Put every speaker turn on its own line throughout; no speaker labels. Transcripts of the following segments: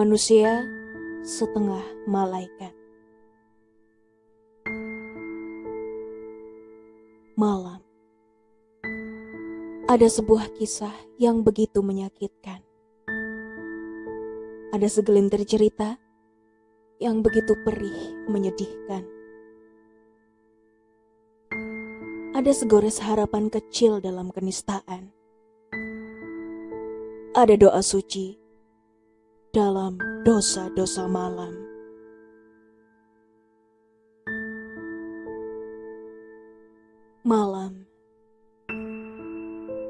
Manusia setengah malaikat. Malam. Ada sebuah kisah yang begitu menyakitkan. Ada segelintir cerita yang begitu perih menyedihkan. Ada segores harapan kecil dalam kenistaan. Ada doa suci dalam dosa-dosa malam. Malam,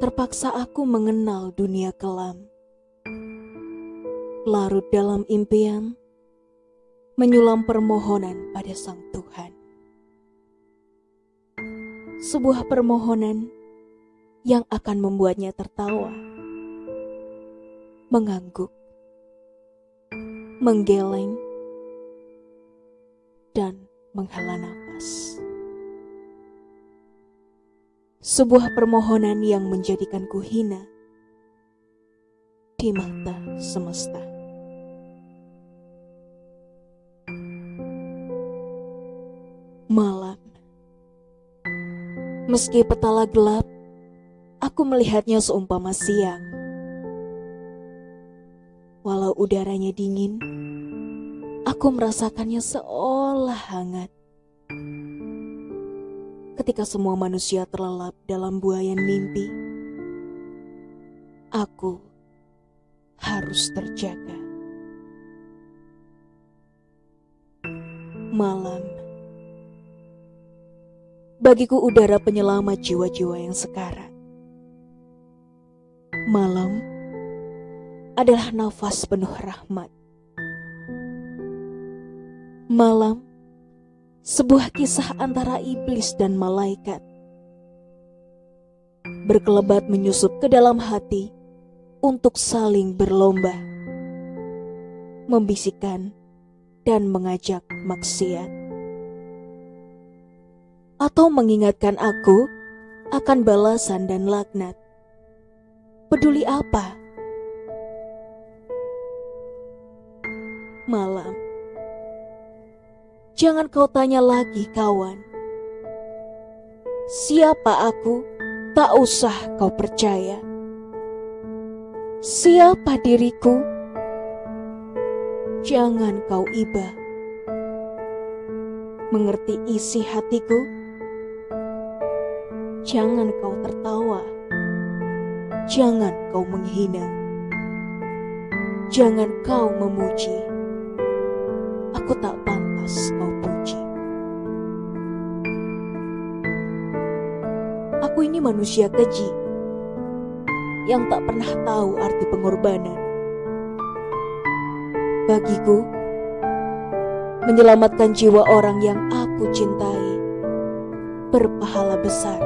terpaksa aku mengenal dunia kelam. Larut dalam impian, menyulam permohonan pada Sang Tuhan. Sebuah permohonan yang akan membuatnya tertawa, mengangguk, menggeleng, dan menghela nafas. Sebuah permohonan yang menjadikanku hina di mata semesta. Malam, meski petala gelap, aku melihatnya seumpama siang. Walau udaranya dingin, aku merasakannya seolah hangat. Ketika semua manusia terlelap dalam buayan mimpi, aku harus terjaga. Malam, bagiku udara penyelamat jiwa-jiwa yang sekarat. Malam adalah nafas penuh rahmat. Malam, sebuah kisah antara iblis dan malaikat, berkelebat menyusup ke dalam hati untuk saling berlomba, membisikkan dan mengajak maksiat, atau mengingatkan aku akan balasan dan laknat. Peduli apa? Malam, jangan kau tanya lagi, kawan. Siapa aku? Tak usah kau percaya. Siapa diriku? Jangan kau iba. Mengerti isi hatiku? Jangan kau tertawa. Jangan kau menghina. Jangan kau memuji. Aku tak pantas kau puji. Aku ini manusia keji yang tak pernah tahu arti pengorbanan. Bagiku, menyelamatkan jiwa orang yang aku cintai berpahala besar.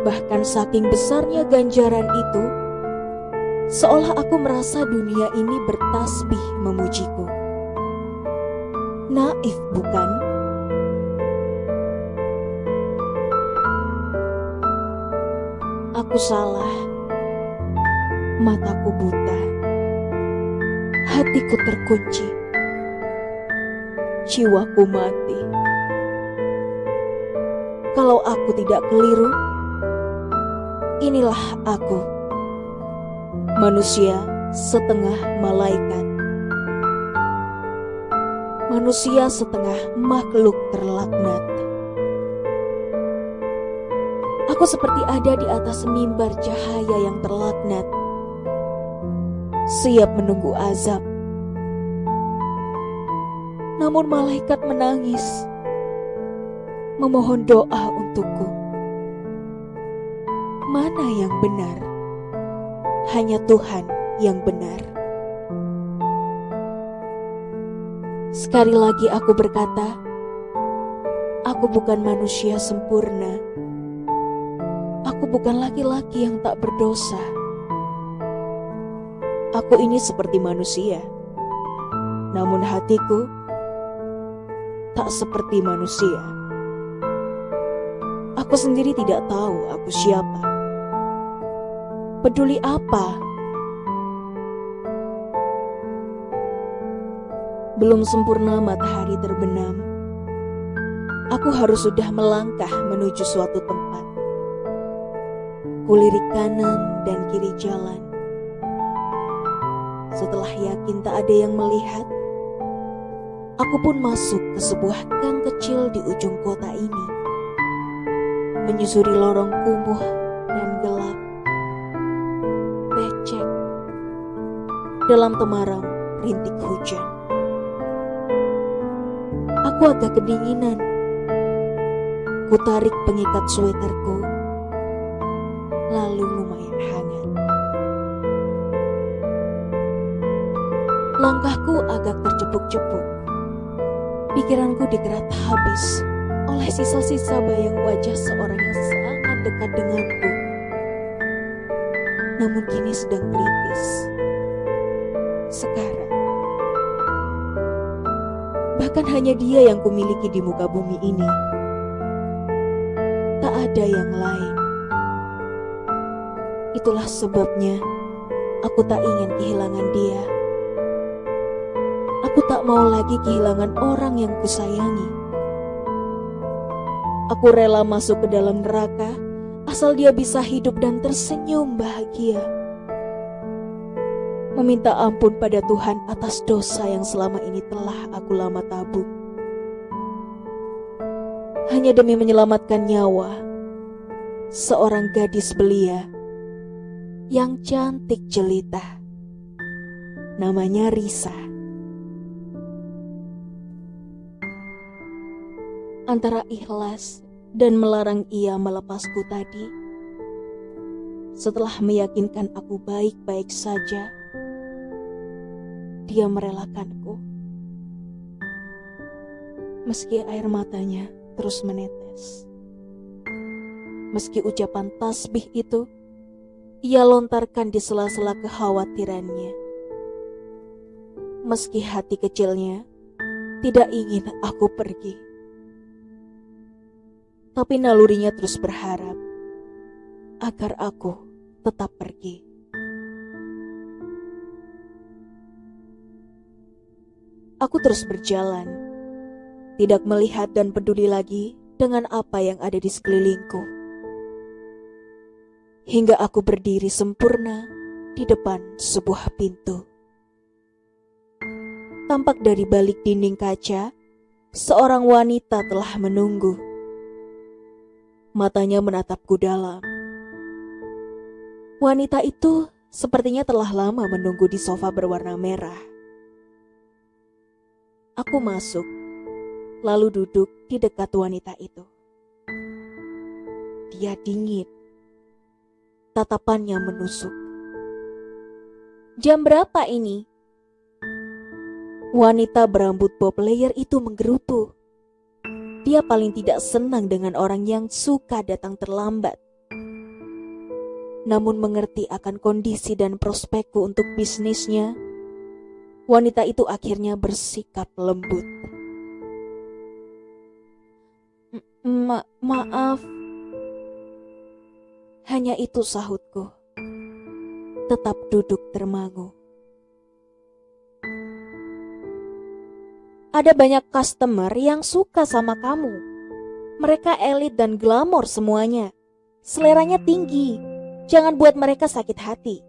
Bahkan saking besarnya ganjaran itu, seolah aku merasa dunia ini bertasbih memujiku. Naif bukan? Aku salah, mataku buta, hatiku terkunci, jiwaku mati. Kalau aku tidak keliru, inilah aku, manusia setengah malaikat, manusia setengah makhluk terlaknat. Aku seperti ada di atas mimbar cahaya yang terlaknat, siap menunggu azab. Namun malaikat menangis, memohon doa untukku. Mana yang benar? Hanya Tuhan yang benar. Sekali lagi aku berkata, aku bukan manusia sempurna. Aku bukan laki-laki yang tak berdosa. Aku ini seperti manusia, namun hatiku tak seperti manusia. Aku sendiri tidak tahu aku siapa. Peduli apa? Belum sempurna matahari terbenam. Aku harus sudah melangkah menuju suatu tempat. Kulirik kanan dan kiri jalan. Setelah yakin tak ada yang melihat, aku pun masuk ke sebuah gang kecil di ujung kota ini. Menyusuri lorong kumuh dan gelap. Becek. Dalam temaram rintik hujan. Aku agak kedinginan. Kutarik pengikat sweaterku, lalu lumayan hangat. Langkahku agak terjepuk-jepuk. Pikiranku dikerat habis oleh sisa-sisa bayang wajah seorang yang sangat dekat denganku. Namun kini sedang kritis. Sekarang. Bahkan hanya dia yang kumiliki di muka bumi ini. Tak ada yang lain. Itulah sebabnya aku tak ingin kehilangan dia. Aku tak mau lagi kehilangan orang yang kusayangi. Aku rela masuk ke dalam neraka asal dia bisa hidup dan tersenyum bahagia. Meminta ampun pada Tuhan atas dosa yang selama ini telah aku lama tabung. Hanya demi menyelamatkan nyawa seorang gadis belia yang cantik jelita. Namanya Risa. Antara ikhlas dan melarang ia melepasku tadi, setelah meyakinkan aku baik-baik saja, dia merelakanku. Meski air matanya terus menetes. Meski ucapan tasbih itu ia lontarkan di sela-sela kekhawatirannya. Meski hati kecilnya tidak ingin aku pergi. Tapi nalurinya terus berharap agar aku tetap pergi. Aku terus berjalan, tidak melihat dan peduli lagi dengan apa yang ada di sekelilingku. Hingga aku berdiri sempurna di depan sebuah pintu. Tampak dari balik dinding kaca, seorang wanita telah menunggu. Matanya menatapku dalam. Wanita itu sepertinya telah lama menunggu di sofa berwarna merah. Aku masuk, lalu duduk di dekat wanita itu. Dia dingin. Tatapannya menusuk. "Jam berapa ini?" Wanita berambut bob layer itu menggerutu. Dia paling tidak senang dengan orang yang suka datang terlambat. Namun mengerti akan kondisi dan prospekku untuk bisnisnya, wanita itu akhirnya bersikap lembut. Maaf. Hanya itu sahutku. Tetap duduk termangu. Ada banyak customer yang suka sama kamu. Mereka elit dan glamor semuanya. Seleranya tinggi. Jangan buat mereka sakit hati.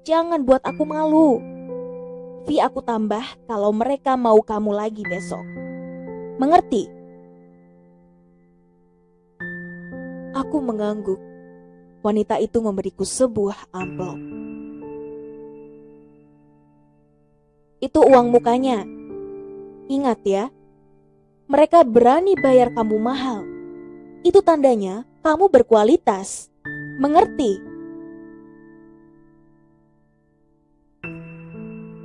Jangan buat aku malu. Fee aku tambah kalau mereka mau kamu lagi besok. Mengerti? Aku mengangguk. Wanita itu memberiku sebuah amplop. Itu uang mukanya. Ingat ya, mereka berani bayar kamu mahal. Itu tandanya kamu berkualitas. Mengerti?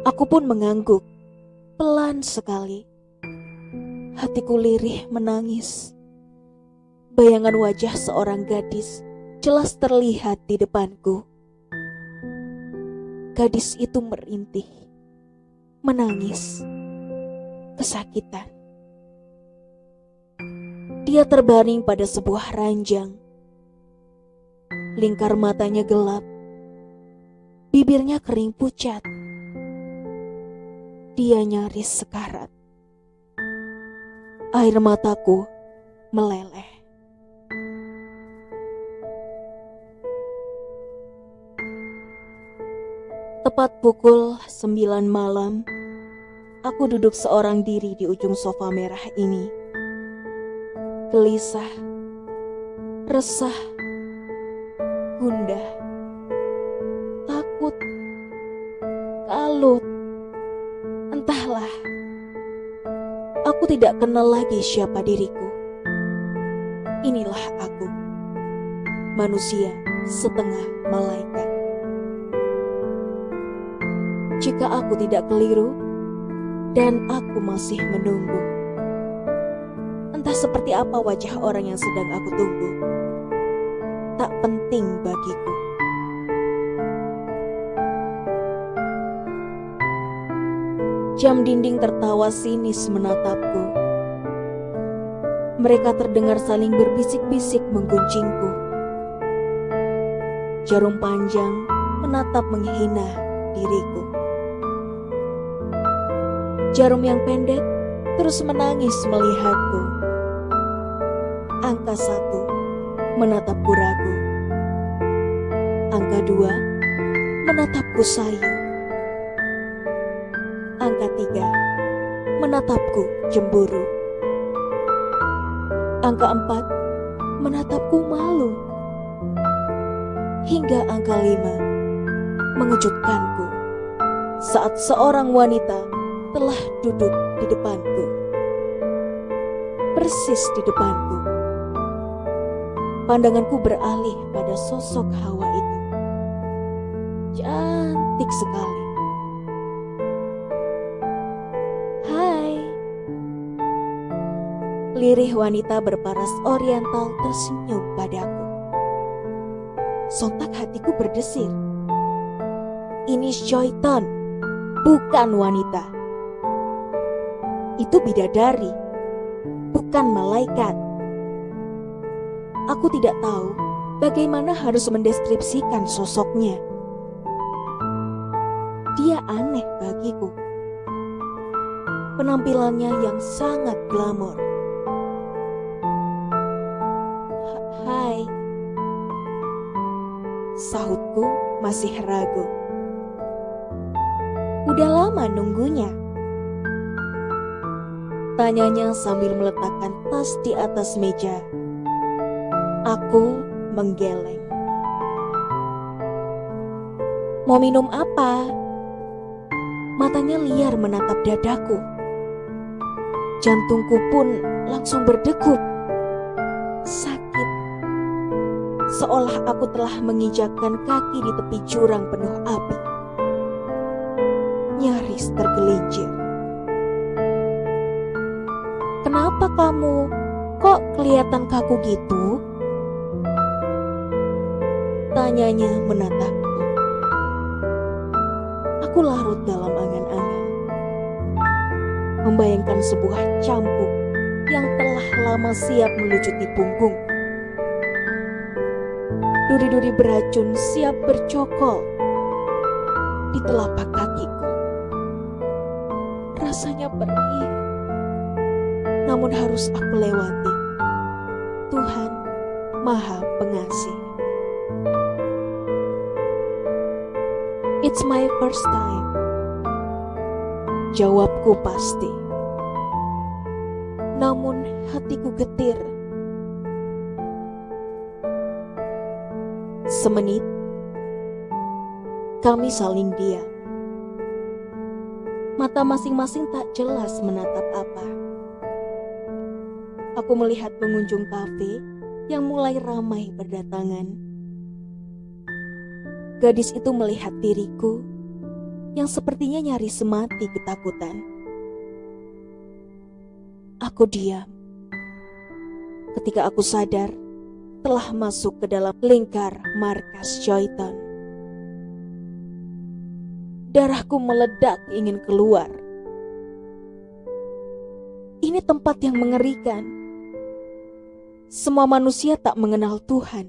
Aku pun mengangguk, pelan sekali. Hatiku lirih menangis. Bayangan wajah seorang gadis jelas terlihat di depanku. Gadis itu merintih, menangis, kesakitan. Dia terbaring pada sebuah ranjang. Lingkar matanya gelap, bibirnya kering pucat. dia nyaris sekarat. Air mataku meleleh. Tepat pukul 9 malam, aku duduk seorang diri di ujung sofa merah ini. Gelisah, resah, gundah, takut, kalut. Entahlah, aku tidak kenal lagi siapa diriku. Inilah aku, manusia setengah malaikat. Jika aku tidak keliru, dan aku masih menunggu, entah seperti apa wajah orang yang sedang aku tunggu, tak penting bagiku. Jam dinding tertawa sinis menatapku. Mereka terdengar saling berbisik-bisik mengguncingku. Jarum panjang menatap menghina diriku. Jarum yang pendek terus menangis melihatku. Angka 1 menatapku ragu. Angka 2 menatapku sayu. Angka 3 menatapku cemburu. Angka 4 menatapku malu. Hingga angka 5 mengejutkanku saat seorang wanita telah duduk di depanku. Persis di depanku. Pandanganku beralih pada sosok Hawa itu. Cantik sekali. Hai. Lirih wanita berparas oriental tersenyum padaku. Sontak hatiku berdesir. Ini syaitan, bukan wanita. Itu bidadari, bukan malaikat. Aku tidak tahu bagaimana harus mendeskripsikan sosoknya. Dia aneh bagiku. Penampilannya yang sangat glamor. Hai. Sahutku masih ragu. Udah lama nunggunya. Tanyanya sambil meletakkan tas di atas meja. Aku menggeleng. Mau minum apa? Matanya liar menatap dadaku. Jantungku pun langsung berdegup. Sakit. Seolah aku telah menginjakkan kaki di tepi jurang penuh api. Nyaris tergelincir. Kenapa kamu? Kok kelihatan kaku gitu? Tanyanya menatapku. Aku larut dalam angan-angan. Membayangkan sebuah cambuk yang telah lama siap melucuti punggung. Duri-duri beracun siap bercokol di telapak kakiku. Rasanya perih. Namun harus aku lewati. Tuhan Maha Pengasih. It's my first time. Jawabku pasti. Namun hatiku getir. Semenit kami saling diam. Mata masing-masing tak jelas menatap apa. Aku melihat pengunjung kafe yang mulai ramai berdatangan. Gadis itu melihat diriku yang sepertinya nyaris mati ketakutan. Aku diam. Ketika aku sadar telah masuk ke dalam lingkar markas syaitan. Darahku meledak ingin keluar. Ini tempat yang mengerikan. Semua manusia tak mengenal Tuhan.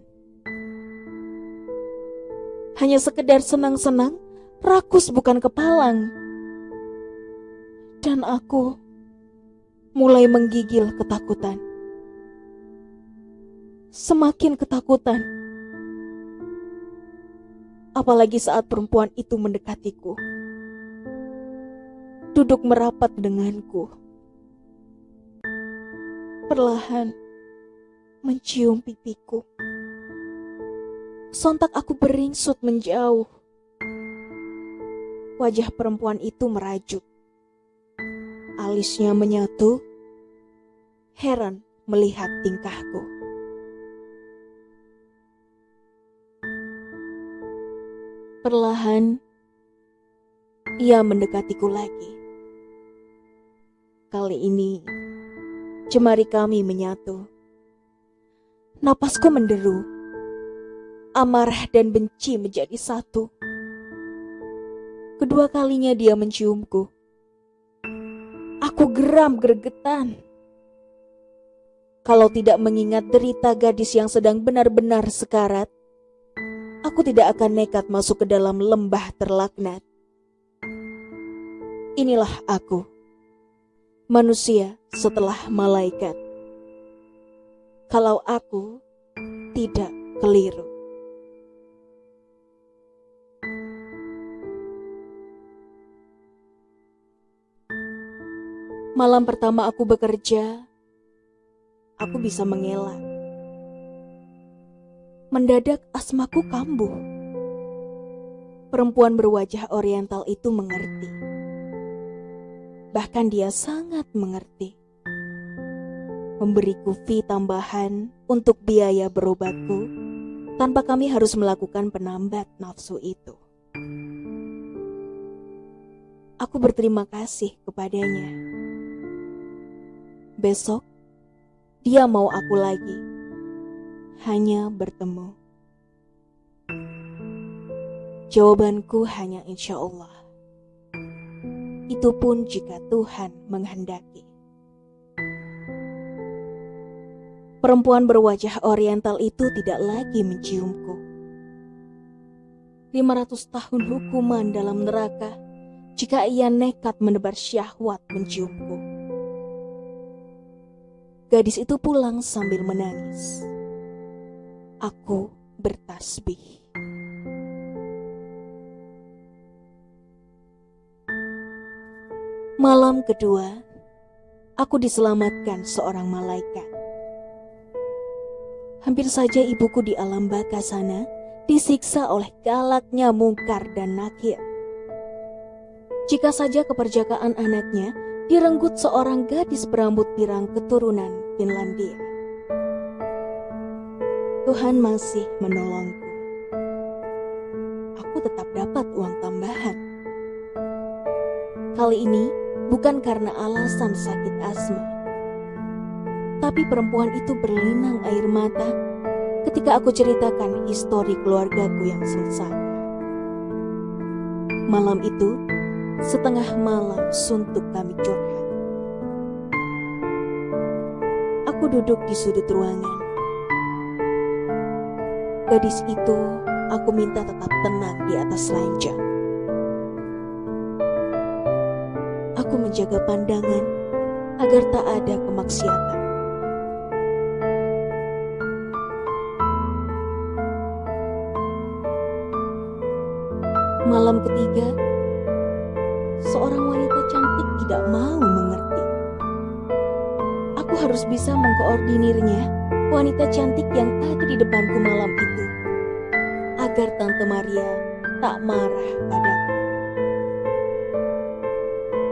Hanya sekedar senang-senang, rakus bukan kepalang. Dan aku mulai menggigil ketakutan. Semakin ketakutan. Apalagi saat perempuan itu mendekatiku. Duduk merapat denganku. Perlahan mencium pipiku. Sontak aku beringsut menjauh. Wajah perempuan itu merajuk. Alisnya menyatu. Heran melihat tingkahku. Perlahan ia mendekatiku lagi. Kali ini jemari kami menyatu. Napasku menderu. Amarah dan benci menjadi satu. Kedua kalinya dia menciumku. Aku geram gregetan. Kalau tidak mengingat derita gadis yang sedang benar-benar sekarat, aku tidak akan nekat masuk ke dalam lembah terlaknat. Inilah aku, manusia setelah malaikat. Kalau aku tidak keliru. Malam pertama aku bekerja, aku bisa mengelak. Mendadak asmaku kambuh. Perempuan berwajah oriental itu mengerti. Bahkan dia sangat mengerti. Memberiku fee tambahan untuk biaya berobatku tanpa kami harus melakukan penambat nafsu itu. Aku berterima kasih kepadanya. Besok, dia mau aku lagi. Hanya bertemu. Jawabanku hanya insya Allah. Itu pun jika Tuhan menghendaki. Perempuan berwajah oriental itu tidak lagi menciumku. 500 tahun hukuman dalam neraka jika ia nekat menebar syahwat menciumku. Gadis itu pulang sambil menangis. Aku bertasbih. Malam kedua, aku diselamatkan seorang malaikat. Hampir saja ibuku di alam baka sana disiksa oleh galaknya Mungkar dan Nakir. Jika saja keperjakaan anaknya direnggut seorang gadis berambut pirang keturunan Finlandia. Tuhan masih menolongku. Aku tetap dapat uang tambahan. Kali ini bukan karena alasan sakit asma. Tapi perempuan itu berlinang air mata ketika aku ceritakan histori keluargaku yang sengsara. Malam itu, setengah malam suntuk kami curhat. Aku duduk di sudut ruangan. Gadis itu aku minta tetap tenang di atas ranjang. Aku menjaga pandangan agar tak ada kemaksiatan. Malam ketiga, seorang wanita cantik tidak mau mengerti. Aku harus bisa mengkoordinirnya, wanita cantik yang ada di depanku malam itu, agar Tante Maria tak marah padaku.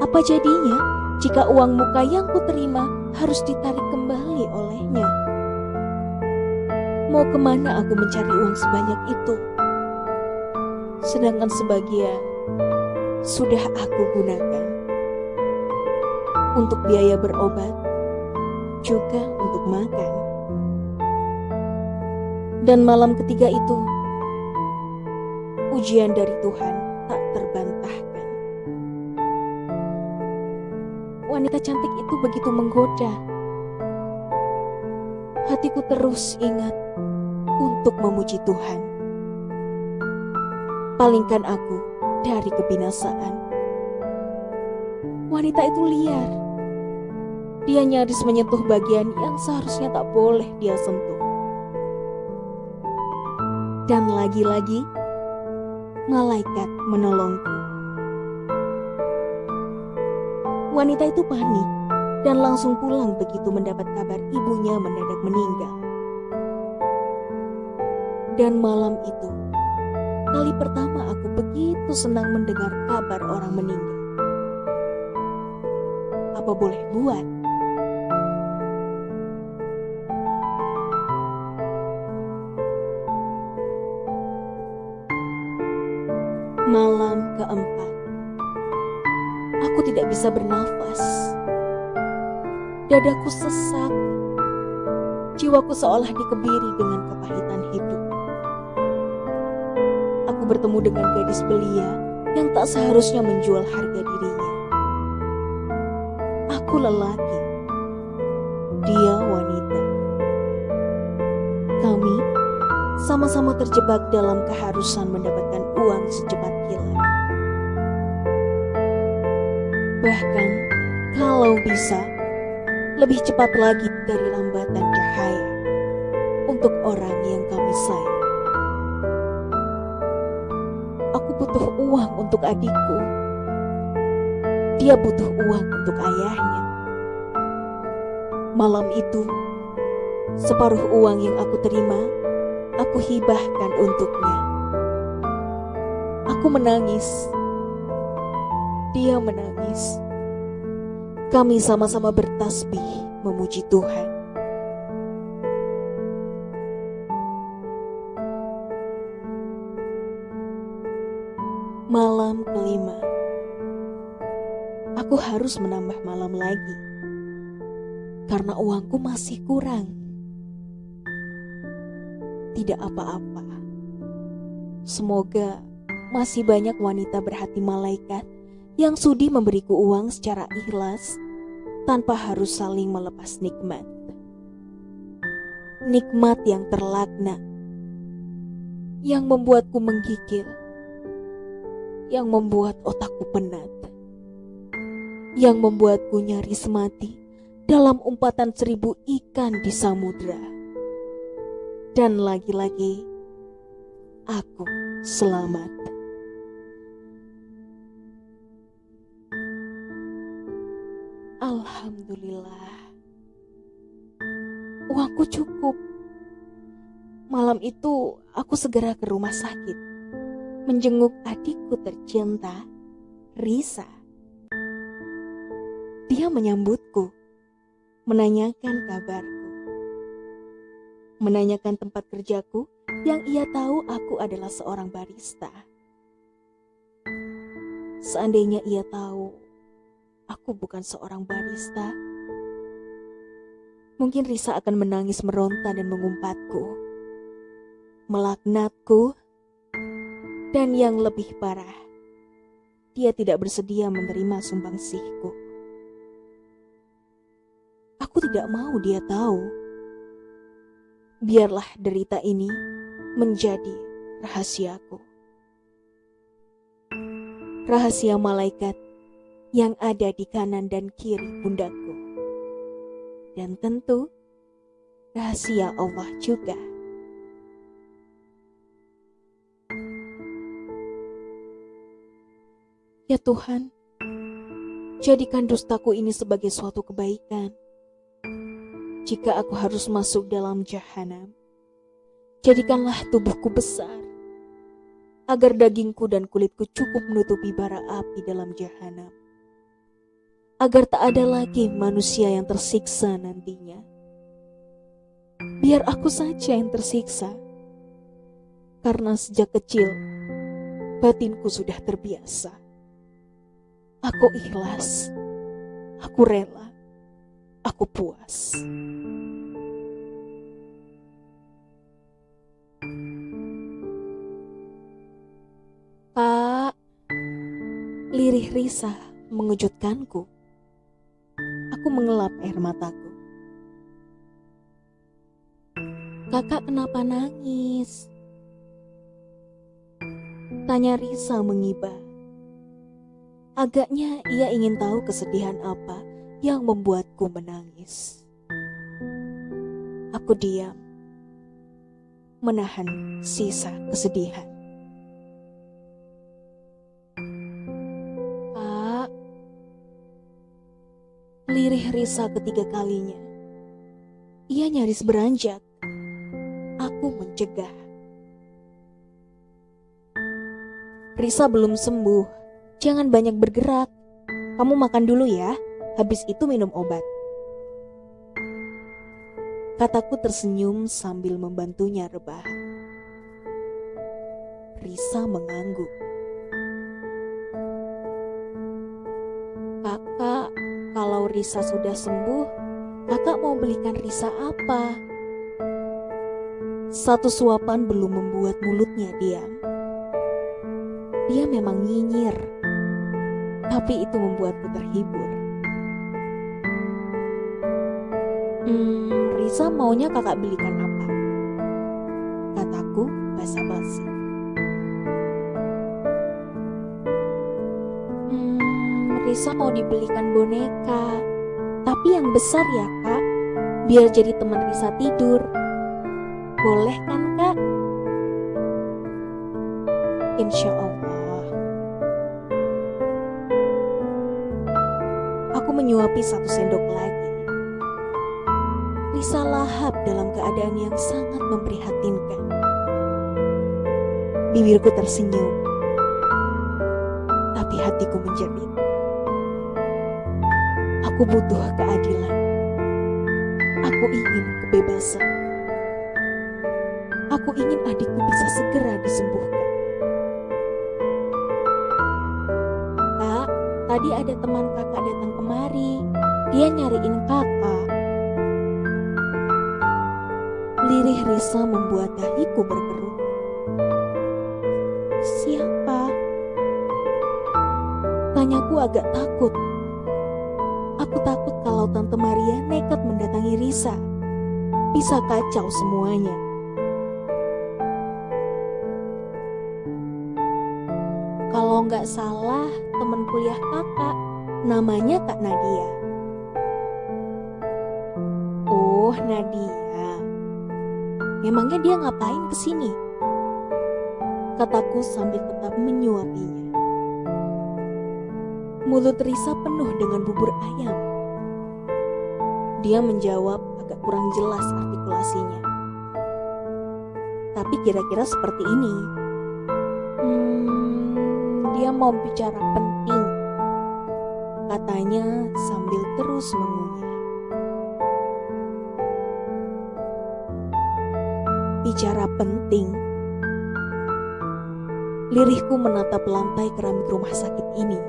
Apa jadinya jika uang muka yang kuterima harus ditarik kembali olehnya? Mau kemana aku mencari uang sebanyak itu? Sedangkan sebagian sudah aku gunakan untuk biaya berobat, juga untuk makan. Dan malam ketiga itu, ujian dari Tuhan tak terbantahkan. Wanita cantik itu begitu menggoda. Hatiku terus ingat untuk memuji Tuhan. Palingkan aku dari kebinasaan. Wanita itu liar. Dia nyaris menyentuh bagian yang seharusnya tak boleh dia sentuh. Dan lagi-lagi, malaikat menolongku. Wanita itu panik dan langsung pulang begitu mendapat kabar ibunya mendadak meninggal. Dan malam itu, kali pertama aku begitu senang mendengar kabar orang meninggal. Apa boleh buat? Malam keempat, aku tidak bisa bernafas. Dadaku sesak. Jiwaku seolah dikebiri dengan kepahitan hidup. Aku bertemu dengan gadis belia yang tak seharusnya menjual harga dirinya. Aku lelaki, dia wanita. Kami sama-sama terjebak dalam keharusan mendapatkan uang secepat kilat. Bahkan, kalau bisa, lebih cepat lagi dari lambatan cahaya untuk orang yang kami sayang. Aku butuh uang untuk adikku. Dia butuh uang untuk ayahnya. Malam itu, separuh uang yang aku terima, aku hibahkan untuknya. Aku menangis. Dia menangis. Kami sama-sama bertasbih memuji Tuhan. Malam kelima, aku harus menambah malam lagi karena uangku masih kurang. Tidak apa-apa. Semoga masih banyak wanita berhati malaikat yang sudi memberiku uang secara ikhlas tanpa harus saling melepas nikmat. Nikmat yang terlaknat, yang membuatku menggigil, yang membuat otakku penat, yang membuatku nyaris mati dalam umpatan 1000 ikan di samudra. Dan lagi-lagi, aku selamat. Alhamdulillah, uangku cukup. Malam itu aku segera ke rumah sakit, menjenguk adikku tercinta, Risa. Dia menyambutku, menanyakan kabarku, menanyakan tempat kerjaku yang ia tahu aku adalah seorang barista. Seandainya ia tahu aku bukan seorang barista, mungkin Risa akan menangis meronta dan mengumpatku, melaknatku, dan yang lebih parah, dia tidak bersedia menerima sumbangsihku. Aku tidak mau dia tahu. Biarlah derita ini menjadi rahasiaku. Rahasia malaikat yang ada di kanan dan kiri pundakku. Dan tentu rahasia Allah juga. Ya Tuhan, jadikan dustaku ini sebagai suatu kebaikan. Jika aku harus masuk dalam jahanam, jadikanlah tubuhku besar, agar dagingku dan kulitku cukup menutupi bara api dalam jahanam. Agar tak ada lagi manusia yang tersiksa nantinya. Biar aku saja yang tersiksa, karena sejak kecil batinku sudah terbiasa. Aku ikhlas, aku rela, aku puas. Pak, lirih Risa mengejutkanku. Aku mengelap air mataku. Kakak kenapa nangis? Tanya Risa mengibah. Agaknya ia ingin tahu kesedihan apa yang membuatku menangis. Aku diam, menahan sisa kesedihan. Kak, lirih Risa ketiga kalinya. Ia nyaris beranjak. Aku mencegah. Risa belum sembuh. Jangan banyak bergerak. Kamu makan dulu ya. Habis itu minum obat. Kataku tersenyum sambil membantunya rebahan. Risa mengangguk. Kakak, kalau Risa sudah sembuh, kakak mau belikan Risa apa? Satu suapan belum membuat mulutnya diam. Dia memang nyinyir, tapi itu membuatku terhibur. Risa maunya kakak belikan apa? Kataku basa-basi. Risa mau dibelikan boneka, tapi yang besar ya kak, biar jadi teman Risa tidur. Boleh kan kak? Insya Allah. Aku menyuapi 1 sendok lagi. Risa lahap dalam keadaan yang sangat memprihatinkan. Bibirku tersenyum, tapi hatiku menjerit. Aku butuh keadilan. Aku ingin kebebasan. Aku ingin adikku bisa segera disembuhkan. Kak, tadi ada teman kakak datang kemari. Dia nyariin kakak. Lirih Risa membuat dahiku berkerut. Siapa? Tanyaku agak takut. Aku takut kalau Tante Maria nekat mendatangi Risa. Bisa kacau semuanya. Kalau nggak salah, teman kuliah kakak, namanya Kak Nadia. Oh, Nadia. Memangnya dia ngapain kesini? Kataku sambil tetap menyuapinya. Mulut Risa penuh dengan bubur ayam. Dia menjawab agak kurang jelas artikulasinya. Tapi kira-kira seperti ini. Dia mau bicara penting, katanya sambil terus mengunyah. Bicara penting. Lirihku menatap lantai keramik rumah sakit ini.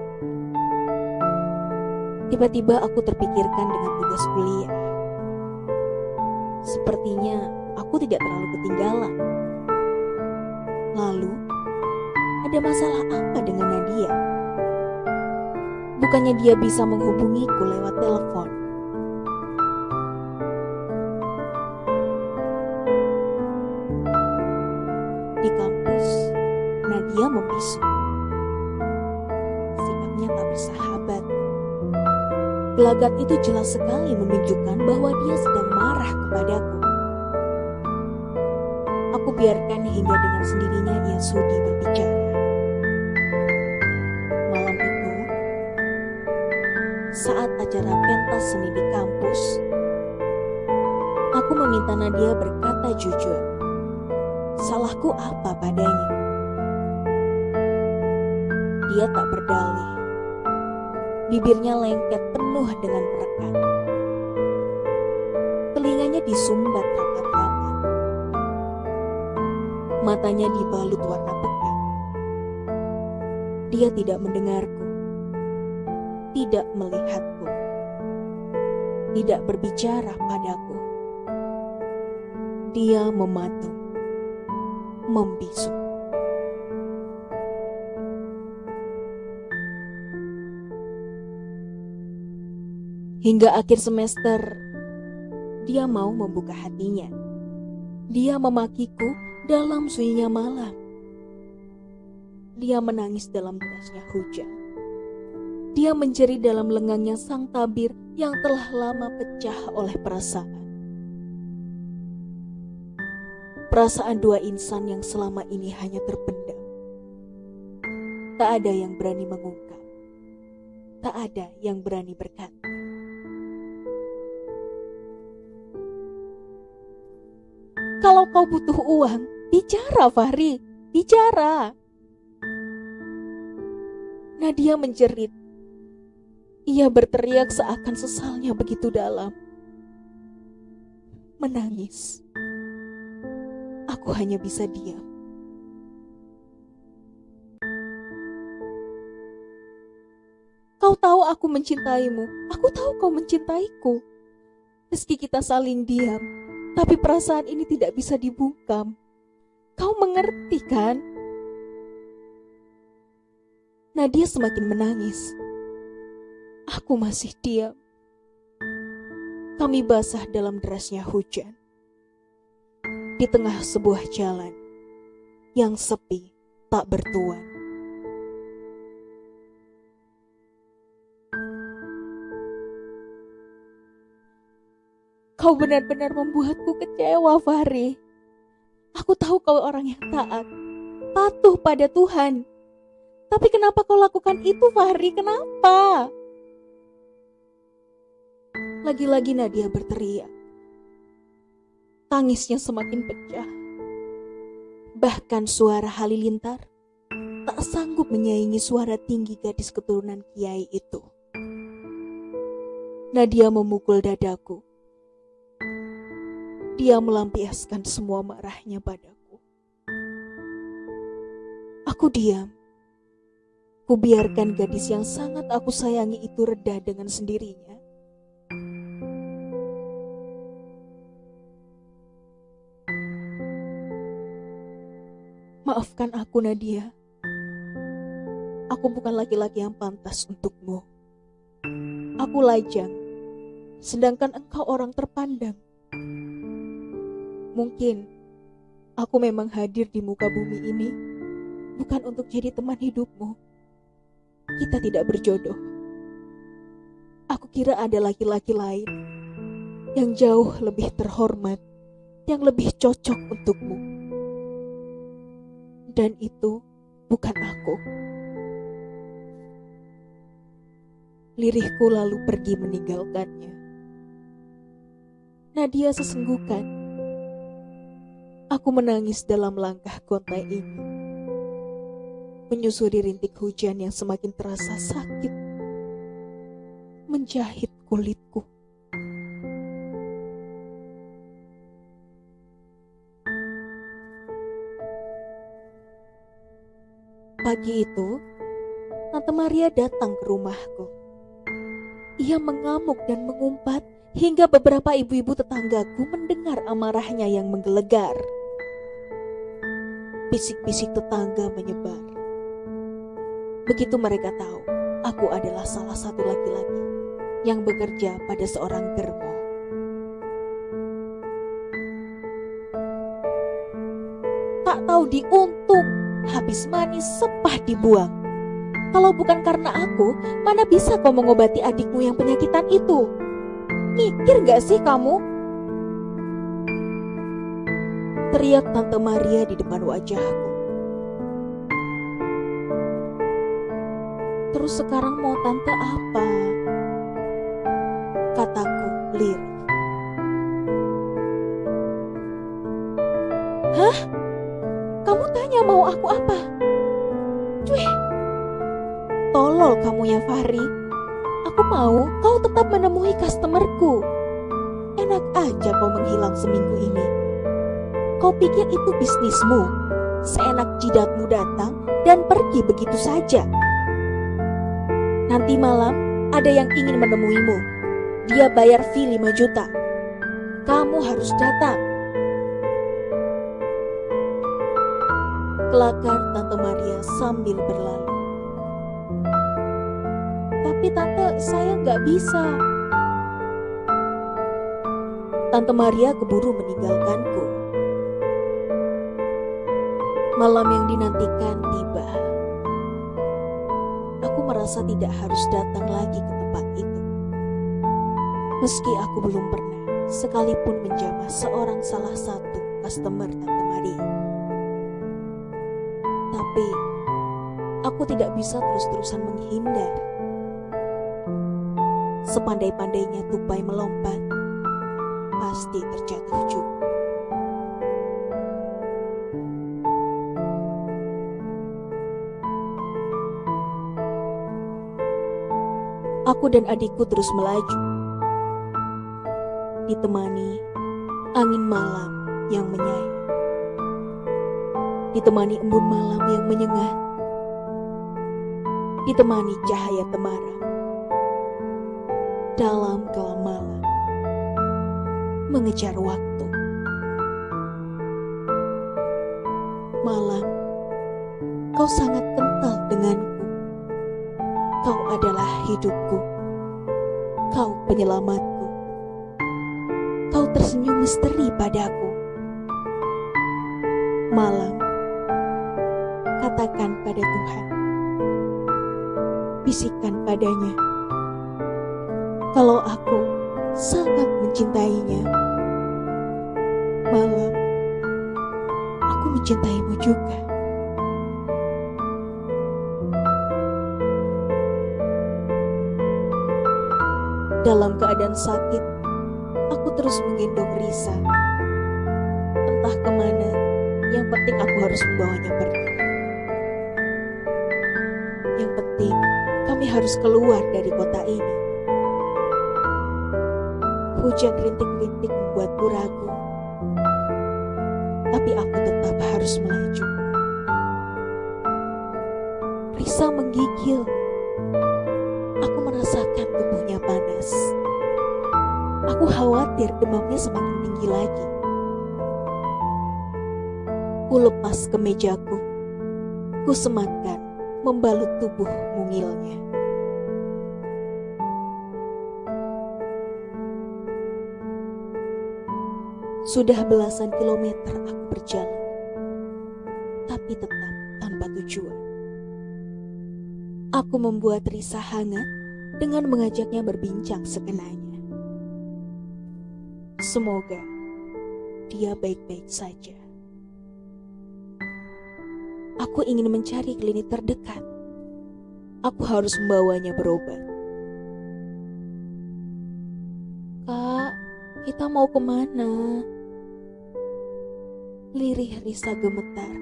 Tiba-tiba aku terpikirkan dengan tugas kuliah. Sepertinya aku tidak terlalu ketinggalan. Lalu, ada masalah apa dengan Nadia? Bukannya dia bisa menghubungiku lewat telepon? Di kampus, Nadia membisu. Sikapnya tak bersahabat. Gelagat itu jelas sekali menunjukkan bahwa dia sedang marah kepadaku. Aku biarkan hingga dengan sendirinya ia sudi berbicara. Malam itu, saat acara pentas seni di kampus, aku meminta Nadia berkata jujur. Salahku apa padanya? Dia tak berdalih. Bibirnya lengket penuh dengan perekat. Telinganya disumbat rapat-rapat. Matanya dibalut warna pekat. Dia tidak mendengarku, tidak melihatku, tidak berbicara padaku. Dia mematung, membisu. Hingga akhir semester, dia mau membuka hatinya. Dia memakiku dalam sunyinya malam. Dia menangis dalam derasnya hujan. Dia menjerit dalam lengangnya sang tabir yang telah lama pecah oleh perasaan. Perasaan dua insan yang selama ini hanya terpendam. Tak ada yang berani mengungkap. Tak ada yang berani berkata. Kalau kau butuh uang, bicara Fahri, bicara. Nadia menjerit. Ia berteriak seakan sesalnya begitu dalam. Menangis. Aku hanya bisa diam. Kau tahu aku mencintaimu. Aku tahu kau mencintaiku. Meski kita saling diam, tapi perasaan ini tidak bisa dibungkam. Kau mengerti kan? Nadia semakin menangis. Aku masih diam. Kami basah dalam derasnya hujan. Di tengah sebuah jalan yang sepi tak bertuan. Kau benar-benar membuatku kecewa, Fahri. Aku tahu kau orang yang taat, patuh pada Tuhan. Tapi kenapa kau lakukan itu, Fahri? Kenapa? Lagi-lagi Nadia berteriak. Tangisnya semakin pecah. Bahkan suara halilintar tak sanggup menyaingi suara tinggi gadis keturunan kiai itu. Nadia memukul dadaku. Dia melampiaskan semua marahnya padaku. Aku diam. Kubiarkan gadis yang sangat aku sayangi itu reda dengan sendirinya. Maafkan aku, Nadia. Aku bukan laki-laki yang pantas untukmu. Aku lajang, sedangkan engkau orang terpandang. Mungkin aku memang hadir di muka bumi ini bukan untuk jadi teman hidupmu. Kita tidak berjodoh. Aku kira ada laki-laki lain yang jauh lebih terhormat, yang lebih cocok untukmu. Dan itu bukan aku. Lirihku lalu pergi meninggalkannya. Nadia sesenggukan. Aku menangis dalam langkah gontai ini. Menyusuri rintik hujan yang semakin terasa sakit. Menjahit kulitku. Pagi itu, Tante Maria datang ke rumahku. Ia mengamuk dan mengumpat hingga beberapa ibu-ibu tetanggaku mendengar amarahnya yang menggelegar. Bisik-bisik tetangga menyebar. Begitu mereka tahu, aku adalah salah satu laki-laki yang bekerja pada seorang germo. Tak tahu diuntung, habis manis sepah dibuang. Kalau bukan karena aku, mana bisa kau mengobati adikmu yang penyakitan itu? Mikir gak sih kamu? Teriak Tante Maria di depan wajahku. Terus sekarang mau tante apa? Kataku lirih. Hah? Kamu tanya mau aku apa? Cuy. Tolol kamu ya, Fahri. Aku mau kau tetap menemui customerku. Enak aja kau menghilang seminggu ini. Kau pikir itu bisnismu? Seenak jidatmu datang dan pergi begitu saja. Nanti malam ada yang ingin menemuimu. Dia bayar fee 5 juta. Kamu harus datang. Kelakar Tante Maria sambil berlalu. Tapi Tante, saya nggak bisa. Tante Maria keburu meninggalkanku. Malam yang dinantikan tiba. Aku merasa tidak harus datang lagi ke tempat itu. Meski aku belum pernah sekalipun menjamah seorang salah satu customer Tante Maria. Tapi aku tidak bisa terus-terusan menghindar. Sepandai-pandainya tupai melompat, pasti terjatuh juga. Aku dan adikku terus melaju, ditemani angin malam yang menyayat, ditemani embun malam yang menyengat, ditemani cahaya temaram dalam kelam malam mengejar waktu. Malam, kau sangat kental denganku. Kau adalah hidupku, kau penyelamatku. Kau tersenyum misteri padaku. Malam, katakan pada Tuhan, bisikan padanya, kalau aku sangat mencintainya. Malam, aku mencintaimu juga. Dalam keadaan sakit, aku terus menggendong Risa. Entah kemana, yang penting aku harus membawanya pergi. Yang penting, kami harus keluar dari kota ini. Hujan rintik-rintik membuatku ragu, tapi aku tetap harus melaju. Risa menggigil. Aku merasakan tubuhnya panas. Aku khawatir demamnya semakin tinggi lagi. Ku lepas kemejaku. Ku sematkan membalut tubuh mungilnya. Sudah belasan kilometer aku berjalan, tapi tetap tanpa tujuan. Aku membuat Risa hangat dengan mengajaknya berbincang sekenanya. Semoga dia baik-baik saja. Aku ingin mencari klinik terdekat. Aku harus membawanya berobat. Kak, kita mau kemana? Lirih Risa gemetar.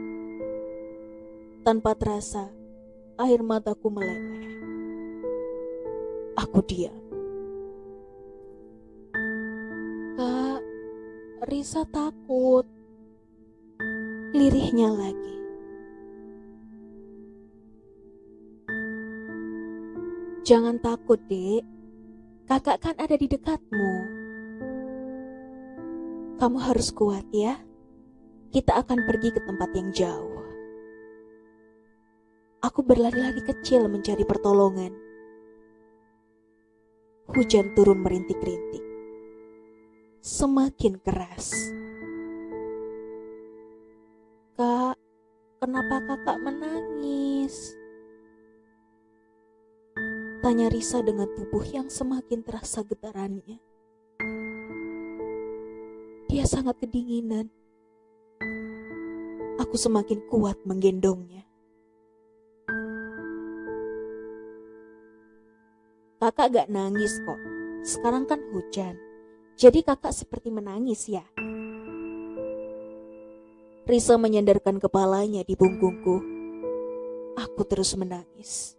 Tanpa terasa, air mataku meleleh. Aku diam. Kak, Risa takut. Lirihnya lagi. Jangan takut, Dek. Kakak kan ada di dekatmu. Kamu harus kuat ya. Kita akan pergi ke tempat yang jauh. Aku berlari-lari kecil mencari pertolongan. Hujan turun merintik-rintik. Semakin keras. Kak, kenapa kakak menangis? Tanya Risa dengan tubuh yang semakin terasa getarannya. Dia sangat kedinginan. Aku semakin kuat menggendongnya. Kakak gak nangis kok. Sekarang kan hujan. Jadi kakak seperti menangis ya. Risa menyandarkan kepalanya di punggungku. Aku terus menangis.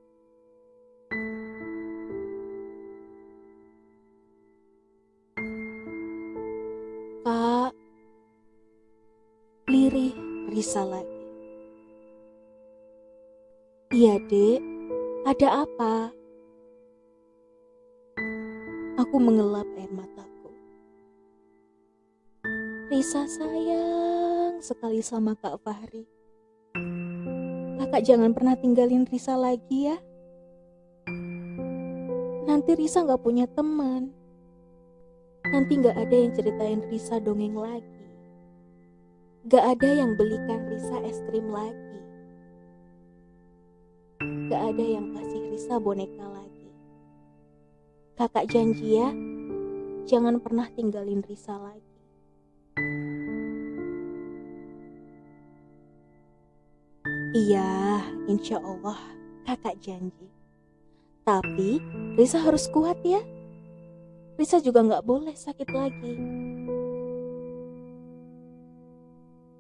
Kak, lirih Risa lagi. Iya, Dek. Ada apa? Aku mengelap air mataku. Risa sayang sekali sama Kak Fahri. Kakak jangan pernah tinggalin Risa lagi ya. Nanti Risa gak punya teman. Nanti gak ada yang ceritain Risa dongeng lagi. Gak ada yang belikan Risa es krim lagi. gak ada yang kasih Risa boneka lagi. Kakak janji ya, jangan pernah tinggalin Risa lagi. Iya, insya Allah kakak janji. Tapi Risa harus kuat ya. Risa juga gak boleh sakit lagi.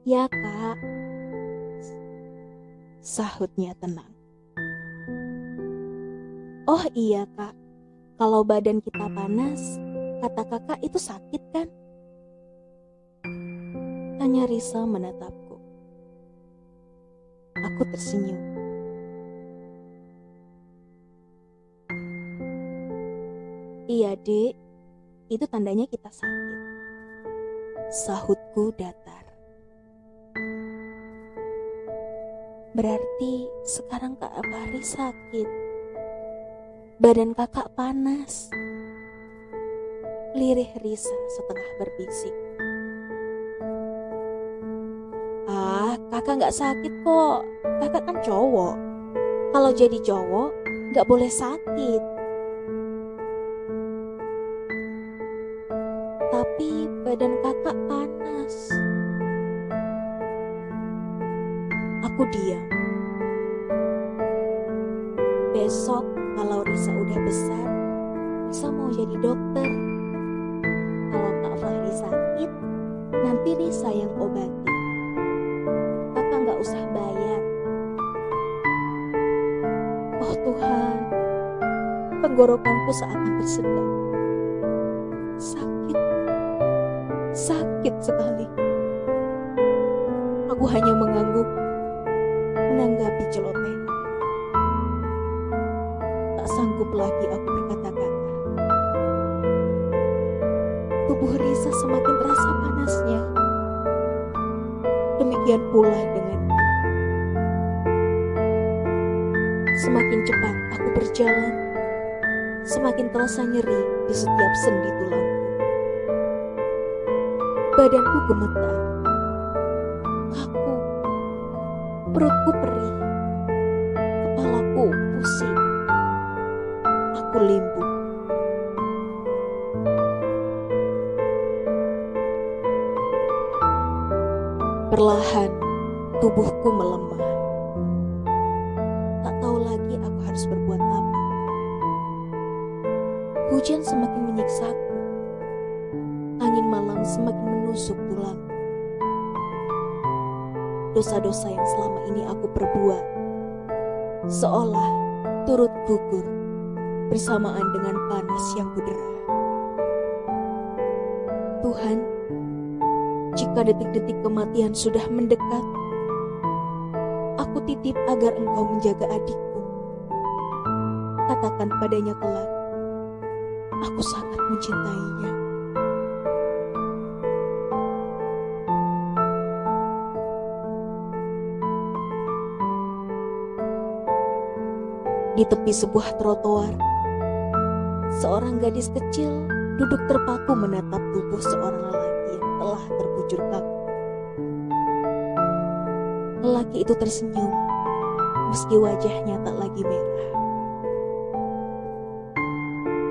Ya kak, sahutnya tenang. Oh iya kak, kalau badan kita panas, kata kakak itu sakit kan? Tanya Risa menatapku. Aku tersenyum. Iya dek, itu tandanya kita sakit. Sahutku datar. Berarti sekarang Kak Fahri sakit. Badan kakak panas. Lirih Risa setengah berbisik. Ah, kakak gak sakit kok. Kakak kan cowok. Kalau jadi cowok, gak boleh sakit. Tapi badan kakak panas. Aku diam. Besok kalau Risa udah besar, Risa mau jadi dokter. Kalau Kak Fahri sakit, nanti Risa yang obati. Kakak gak usah bayar. Oh Tuhan, tenggorokanku seakan tersedak. Sakit sekali. Aku hanya mengangguk, menanggapi celoteh. Tak sanggup lagi aku berkata-kata. Tubuh Risa semakin terasa panasnya. Demikian pula denganku. Semakin cepat aku berjalan, semakin terasa nyeri di setiap sendi tulangku. Badanku gemetar, kaku, perutku perih, kepalaku pusing, aku limbu. Perlahan, tubuhku melemah. Tak tahu lagi aku harus berbuat apa. Hujan semakin menyiksaku. Angin malam semakin menusuk tulang. Dosa-dosa yang selama ini aku perbuat seolah turut gugur bersamaan dengan panas yang kudera. Tuhan, jika detik-detik kematian sudah mendekat, aku titip agar Engkau menjaga adikku. Katakan padanya kelak, aku sangat mencintainya. Di tepi sebuah trotoar, seorang gadis kecil duduk terpaku menatap tubuh seorang lelaki yang telah terbujur kaku. Lelaki itu tersenyum, meski wajahnya tak lagi merah.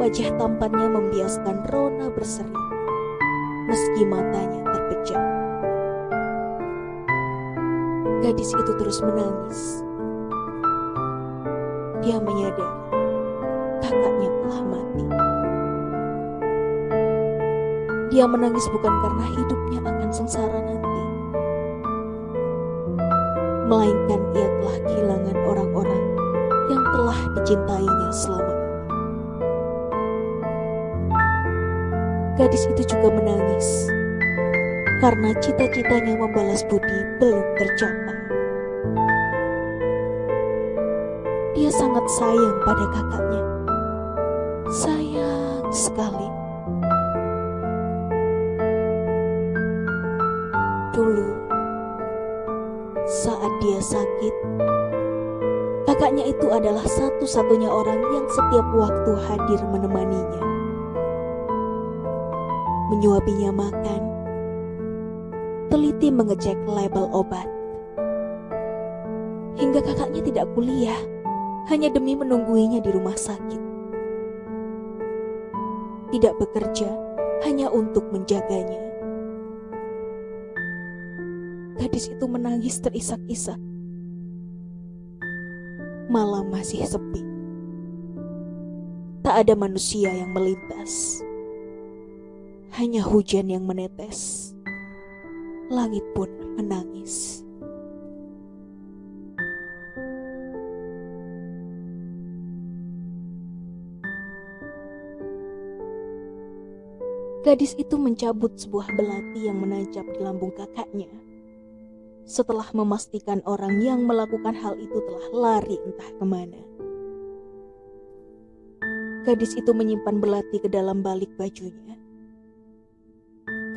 Wajah tampannya membiaskan rona berseri, meski matanya terpejam. Gadis itu terus menangis. Dia menyadari kakaknya telah mati. Dia menangis bukan karena hidupnya akan sengsara nanti, melainkan ia telah kehilangan orang-orang yang telah dicintainya selama ini. Gadis itu juga menangis karena cita-citanya membalas budi belum tercapai. Dia sangat sayang pada kakaknya. Sayang sekali. Dulu, saat dia sakit, kakaknya itu adalah satu-satunya orang yang setiap waktu hadir menemaninya. Menyuapinya makan, teliti mengecek label obat. Hingga kakaknya tidak kuliah hanya demi menungguinya di rumah sakit. Tidak bekerja hanya untuk menjaganya. Gadis itu menangis terisak-isak. Malam masih sepi. Tak ada manusia yang melintas. Hanya hujan yang menetes. Langit pun menangis. Gadis itu mencabut sebuah belati yang menancap di lambung kakaknya. Setelah memastikan orang yang melakukan hal itu telah lari entah kemana. Gadis itu menyimpan belati ke dalam balik bajunya.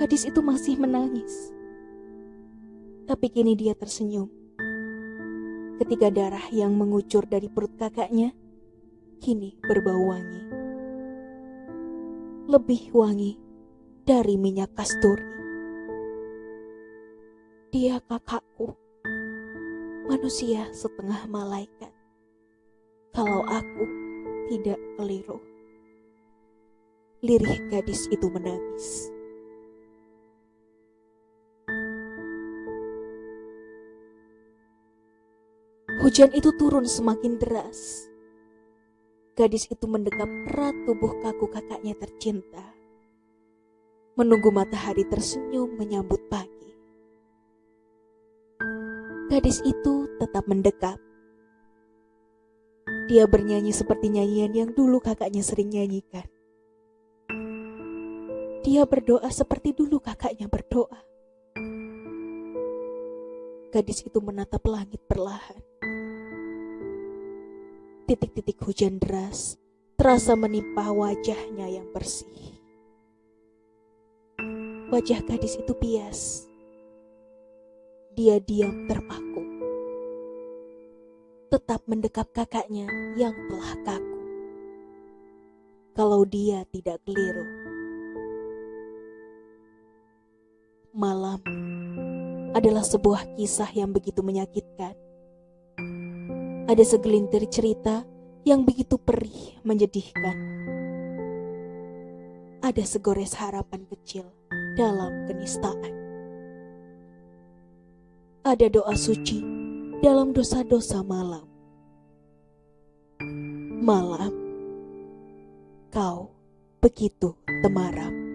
Gadis itu masih menangis. Tapi kini dia tersenyum. Ketika darah yang mengucur dari perut kakaknya kini berbau wangi. Lebih wangi dari minyak kasturi. Dia kakakku, manusia setengah malaikat. Kalau aku tidak keliru. Lirih gadis itu menangis. Hujan itu turun semakin deras. Gadis itu mendekap erat tubuh kaku kakaknya tercinta. Menunggu matahari tersenyum menyambut pagi. Gadis itu tetap mendekap. Dia bernyanyi seperti nyanyian yang dulu kakaknya sering nyanyikan. Dia berdoa seperti dulu kakaknya berdoa. Gadis itu menatap langit perlahan. Titik-titik hujan deras terasa menimpa wajahnya yang bersih. Wajah gadis itu bias. Dia diam terpaku. Tetap mendekap kakaknya yang telah kaku. Kalau dia tidak keliru. Malam adalah sebuah kisah yang begitu menyakitkan. Ada segelintir cerita yang begitu perih menyedihkan. Ada segores harapan kecil dalam kenistaan. Ada doa suci dalam dosa-dosa malam. Malam, kau begitu temaram.